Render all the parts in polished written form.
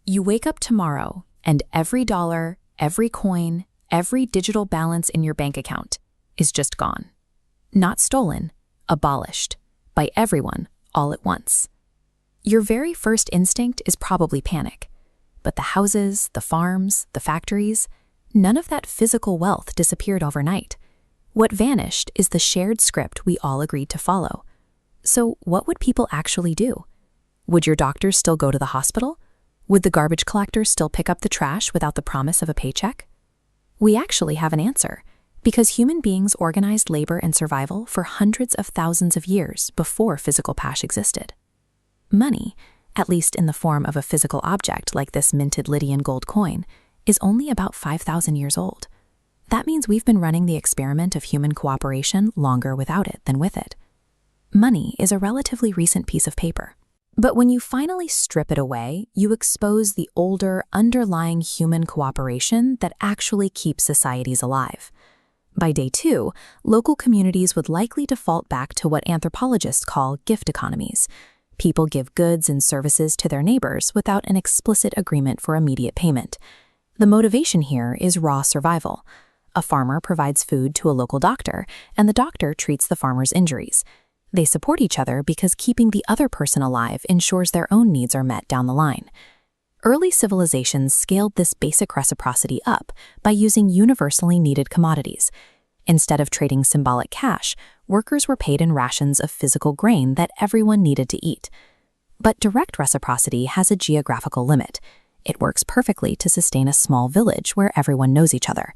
You wake up tomorrow, and every dollar, every coin, every digital balance in your bank account is just gone. Not stolen, abolished, by everyone all at once. Your very first instinct is probably panic. But the houses, the farms, the factories, none of that physical wealth disappeared overnight. What vanished is the shared script we all agreed to follow. So what would people actually do? Would your doctors still go to the hospital? Would the garbage collectors still pick up the trash without the promise of a paycheck? We actually have an answer, because human beings organized labor and survival for hundreds of thousands of years before physical cash existed. Money, at least in the form of a physical object like this minted Lydian gold coin, is only about 5,000 years old. That means we've been running the experiment of human cooperation longer without it than with it. Money is a relatively recent piece of paper. But when you finally strip it away, you expose the older, underlying human cooperation that actually keeps societies alive. By day 2, local communities would likely default back to what anthropologists call gift economies. People give goods and services to their neighbors without an explicit agreement for immediate payment. The motivation here is raw survival. A farmer provides food to a local doctor, and the doctor treats the farmer's injuries. They support each other because keeping the other person alive ensures their own needs are met down the line. Early civilizations scaled this basic reciprocity up by using universally needed commodities. Instead of trading symbolic cash, workers were paid in rations of physical grain that everyone needed to eat. But direct reciprocity has a geographical limit. It works perfectly to sustain a small village where everyone knows each other.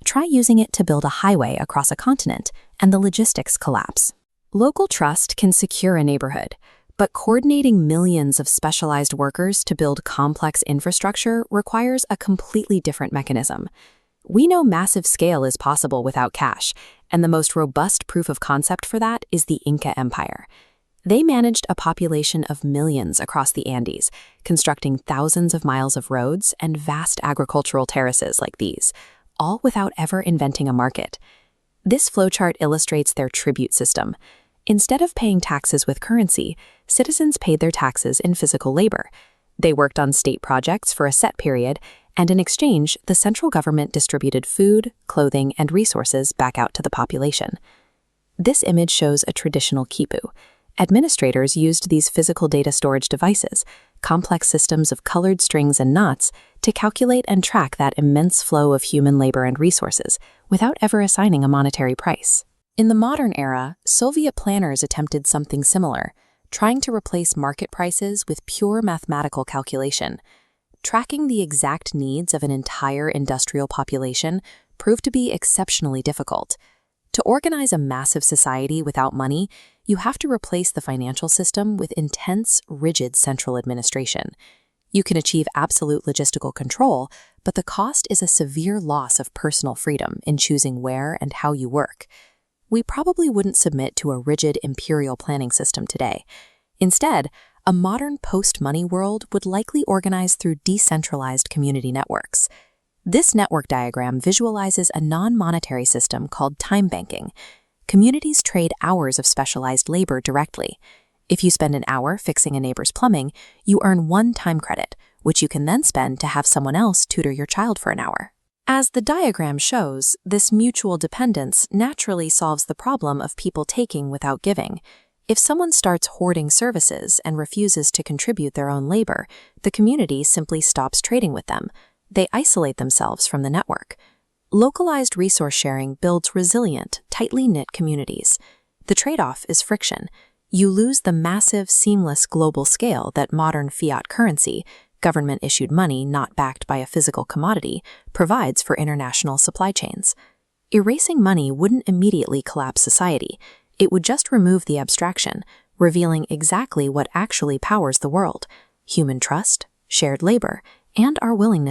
Try using it to build a highway across a continent, and the logistics collapse. Local trust can secure a neighborhood, but coordinating millions of specialized workers to build complex infrastructure requires a completely different mechanism. We know massive scale is possible without cash, and the most robust proof of concept for that is the Inca Empire. They managed a population of millions across the Andes, constructing thousands of miles of roads and vast agricultural terraces like these, all without ever inventing a market. This flowchart illustrates their tribute system. Instead of paying taxes with currency, citizens paid their taxes in physical labor. They worked on state projects for a set period, and in exchange, the central government distributed food, clothing, and resources back out to the population. This image shows a traditional quipu. Administrators used these physical data storage devices, complex systems of colored strings and knots, to calculate and track that immense flow of human labor and resources without ever assigning a monetary price. In the modern era, Soviet planners attempted something similar, trying to replace market prices with pure mathematical calculation. Tracking the exact needs of an entire industrial population proved to be exceptionally difficult. To organize a massive society without money, you have to replace the financial system with intense, rigid central administration. You can achieve absolute logistical control, but the cost is a severe loss of personal freedom in choosing where and how you work. We probably wouldn't submit to a rigid imperial planning system today. Instead, a modern post-money world would likely organize through decentralized community networks. This network diagram visualizes a non-monetary system called time banking. Communities trade hours of specialized labor directly. If you spend an hour fixing a neighbor's plumbing, you earn 1 time credit, which you can then spend to have someone else tutor your child for an hour. As the diagram shows, this mutual dependence naturally solves the problem of people taking without giving. If someone starts hoarding services and refuses to contribute their own labor, the community simply stops trading with them. They isolate themselves from the network. Localized resource sharing builds resilient, tightly knit communities. The trade-off is friction. You lose the massive, seamless global scale that modern fiat currency, government-issued money not backed by a physical commodity, provides for international supply chains. Erasing money wouldn't immediately collapse society. It would just remove the abstraction, revealing exactly what actually powers the world: human trust, shared labor, and our willingness